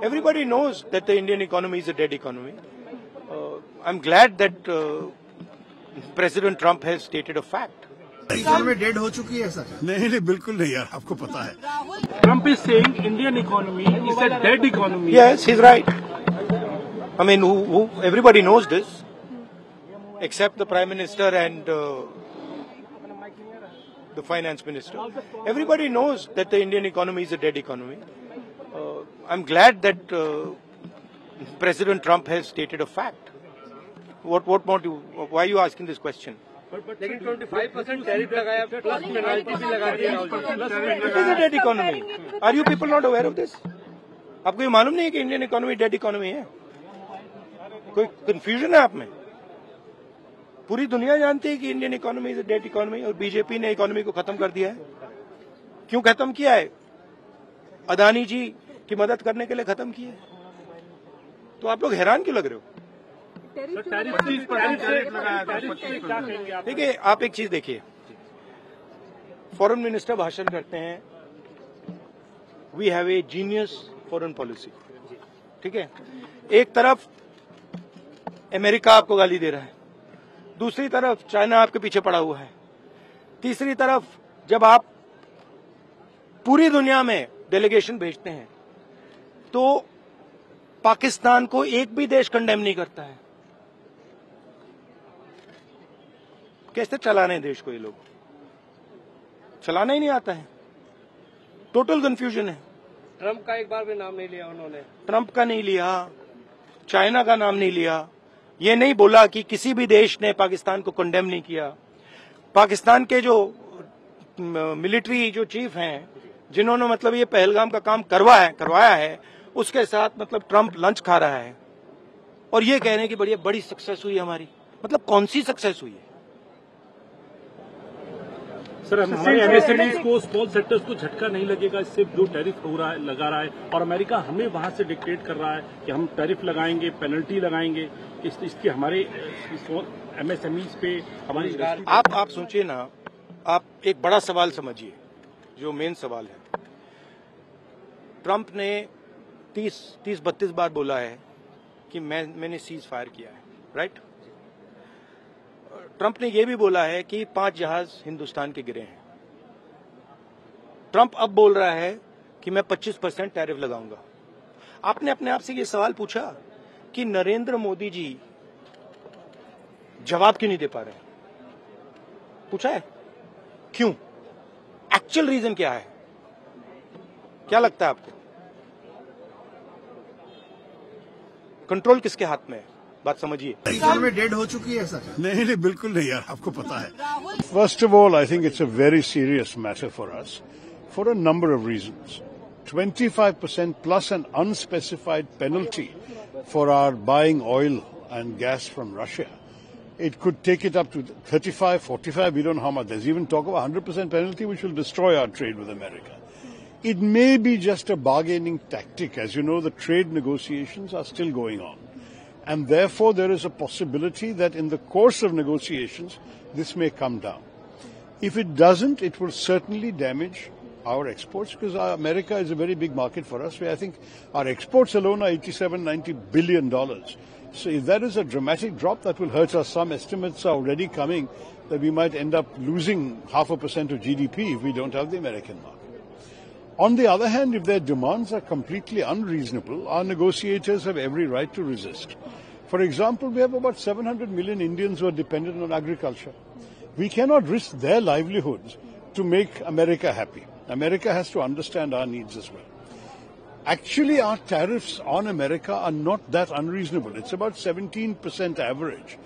Everybody knows that the Indian economy is a dead economy. I'm glad that President Trump has stated a fact. Economy dead हो चुकी है sir? नहीं बिल्कुल नहीं यार, आपको पता है. Trump is saying Indian economy is a dead economy. Yes, he's right. I mean, everybody knows this, except the Prime Minister and the Finance Minister. Everybody knows that the Indian economy is a dead economy. I'm glad that President Trump has stated a fact. What more do? Why are you asking this question? लेकिन 25% tariff लगाया plus penalty भी लगा दी. It is a dead economy. Are you people not aware of this? आपको ये मालूम नहीं है कि इंडियन इकोनॉमी डेड इकोनॉमी है? कोई कंफ्यूजन है आप में? पूरी दुनिया जानती है कि Indian economy is a dead economy और बीजेपी ने इकोनॉमी को खत्म कर दिया है. क्यों खत्म किया है? अदानी जी की मदद करने के लिए खत्म किया है. तो आप लोग हैरान क्यों लग रहे हो? देखिए, आप एक चीज देखिए, फॉरेन मिनिस्टर भाषण करते हैं, we have a genius foreign policy. ठीक है, एक तरफ अमेरिका आपको गाली दे रहा है, दूसरी तरफ चाइना आपके पीछे पड़ा हुआ है, तीसरी तरफ जब आप पूरी दुनिया में डेलीगेशन भेजते हैं तो पाकिस्तान को एक भी देश कंडेम नहीं करता है. कैसे चलाने देश को? ये लोग चलाना ही नहीं आता है. टोटल कंफ्यूजन है. ट्रम्प का एक बार भी नाम नहीं लिया उन्होंने. ट्रम्प का नहीं लिया, चाइना का नाम नहीं लिया, ये नहीं बोला कि किसी भी देश ने पाकिस्तान को कंडेम नहीं किया. पाकिस्तान के जो मिलिट्री जो चीफ हैं, जिन्होंने मतलब ये पहलगाम का काम करवाया है, उसके साथ मतलब ट्रम्प लंच खा रहा है और ये कह रहे हैं कि बड़ी सक्सेस हुई हमारी. मतलब कौन सी सक्सेस हुई है? सर, हमारे एमएसएमईज को, स्मॉल सेक्टर्स को झटका नहीं लगेगा इससे जो टैरिफ लगा रहा है, और अमेरिका हमें वहां से डिक्टेट कर रहा है कि हम टैरिफ लगाएंगे, पेनल्टी लगाएंगे, इसकी हमारे एमएसएमईज पे हमारी. आप सोचिए ना, आप एक बड़ा सवाल समझिए जो मेन सवाल है. ट्रम्प ने 30-32 बार बोला है कि मैंने सीज फायर किया है, राइट? ट्रम्प ने यह भी बोला है कि 5 जहाज हिंदुस्तान के गिरे हैं. ट्रम्प अब बोल रहा है कि मैं 25% टैरिफ लगाऊंगा. आपने अपने आप से ये सवाल पूछा कि नरेंद्र मोदी जी जवाब क्यों नहीं दे पा रहे? पूछा है क्यों? एक्चुअल रीजन क्या है? क्या लगता है आपको? कंट्रोल किसके हाथ में है? बात समझिए. इकोनॉमी डेड हो चुकी है सर? नहीं बिल्कुल नहीं यार, आपको पता है. First of all, I think it's a very serious matter for us for a number of reasons. 25% plus an unspecified penalty for our buying oil and gas from Russia. It could take it up to 35, 45, we don't know how much. There's even talk of a 100% penalty which will destroy our trade with America. It may be just a bargaining tactic. As you know, the trade negotiations are still going on. And therefore, there is a possibility that in the course of negotiations, this may come down. If it doesn't, it will certainly damage our exports, because America is a very big market for us. I think our exports alone are $87-90 billion. So if that is a dramatic drop, that will hurt us. Some estimates are already coming that we might end up losing 0.5% of GDP if we don't have the American market. On the other hand, if their demands are completely unreasonable, our negotiators have every right to resist. For example, we have about 700 million Indians who are dependent on agriculture. We cannot risk their livelihoods to make America happy. America has to understand our needs as well. Actually, our tariffs on America are not that unreasonable. It's about 17% average.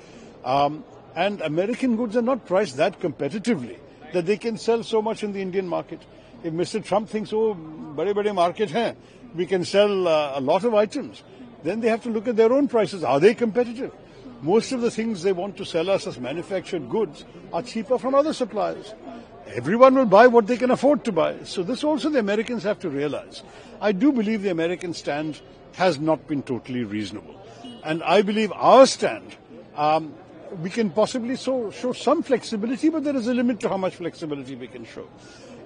And American goods are not priced that competitively that they can sell so much in the Indian market. If Mr. Trump thinks, oh, bade market hai, we can sell a lot of items, then they have to look at their own prices. Are they competitive? Most of the things they want to sell us as manufactured goods are cheaper from other suppliers. Everyone will buy what they can afford to buy. So this also the Americans have to realize. I do believe the American stand has not been totally reasonable. And I believe our stand, we can possibly show some flexibility, but there is a limit to how much flexibility we can show.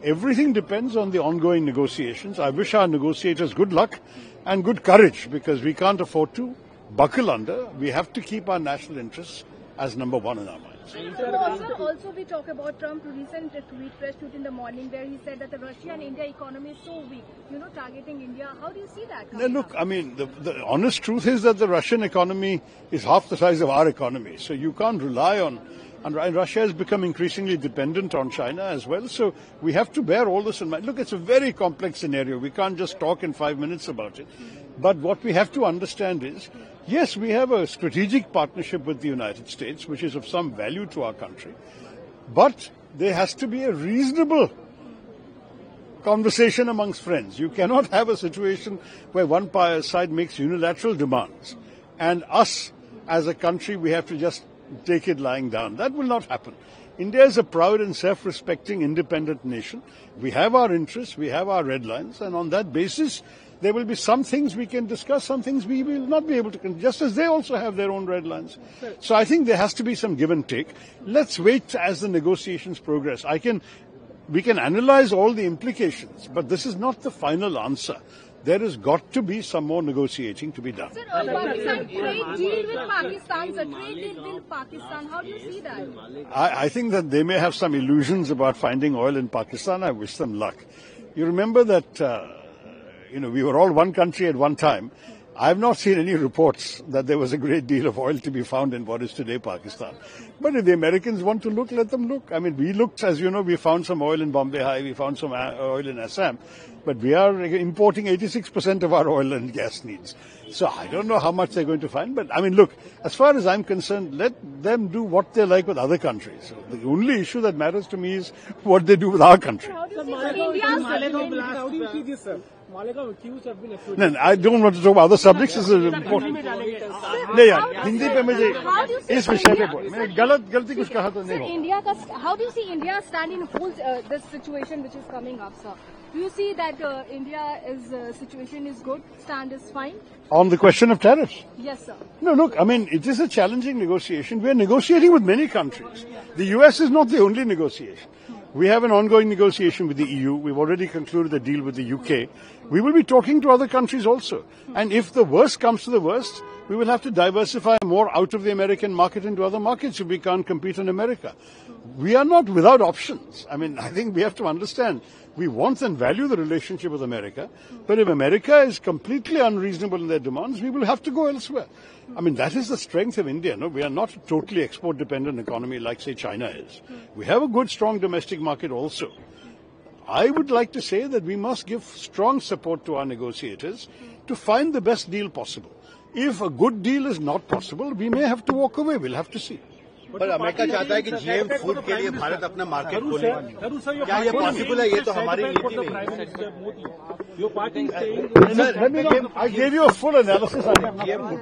Everything depends on the ongoing negotiations. I wish our negotiators good luck. and good courage, because we can't afford to buckle under. We have to keep our national interests as number one in our minds. Also, we talk about Trump's recent press tweet in the morning where he said that the Russia and India economy is so weak, targeting India. How do you see that? Now, look, I mean, the honest truth is that the Russian economy is half the size of our economy. So you can't rely on, and Russia has become increasingly dependent on China as well. So we have to bear all this in mind. Look, it's a very complex scenario. We can't just talk in 5 minutes about it. But what we have to understand is, yes, we have a strategic partnership with the United States, which is of some value to our country. But there has to be a reasonable conversation amongst friends. You cannot have a situation where one side makes unilateral demands and us as a country, we have to just take it lying down. That will not happen. India is a proud and self-respecting independent nation. We have our interests, we have our red lines, and on that basis, there will be some things we can discuss, some things we will not be able to, just as they also have their own red lines. So I think there has to be some give and take. Let's wait as the negotiations progress. We can analyze all the implications, but this is not the final answer. There has got to be some more negotiating to be done. Sir, Pakistan trade deal with Pakistan, sir, trade deal with Pakistan. How do you see that? I think that they may have some illusions about finding oil in Pakistan. I wish them luck. You remember that, we were all one country at one time. I have not seen any reports that there was a great deal of oil to be found in what is today Pakistan. But if the Americans want to look, let them look. I mean, we looked, as you know, we found some oil in Bombay High, we found some oil in Assam, but we are importing 86% of our oil and gas needs. So I don't know how much they're going to find, but I mean, look, as far as I'm concerned, let them do what they like with other countries. So the only issue that matters to me is what they do with our country. How do you see How do you see this, sir? Malegaon accused have been accused. No, I don't want to talk about other subjects. This is important. नहीं यार, हिंदी पे मुझे इस विषय पे बोल. मैं गलती कुछ कहा तो नहीं होगा. How do you see India stand in this situation which is coming up, sir? Do you see that India's situation is good, stand is fine? On the question of tariffs? Yes, sir. No, look, I mean, it is a challenging negotiation. We are negotiating with many countries. The US is not the only negotiation. We have an ongoing negotiation with the EU. We've already concluded a deal with the UK. We will be talking to other countries also. And if the worst comes to the worst, we will have to diversify more out of the American market into other markets if we can't compete in America. We are not without options. I mean, I think we have to understand we want and value the relationship with America. But if America is completely unreasonable in their demands, we will have to go elsewhere. I mean, that is the strength of India. No, we are not a totally export-dependent economy like, say, China is. We have a good, strong domestic market also. I would like to say that we must give strong support to our negotiators to find the best deal possible. If a good deal is not possible, we may have to walk away. We'll have to see. पर America चाहता है कि GM food के लिए भारत अपना market खोले. क्या ये पॉसिबल है? ये तो हमारी नीति में. I gave you a full analysis on GM food.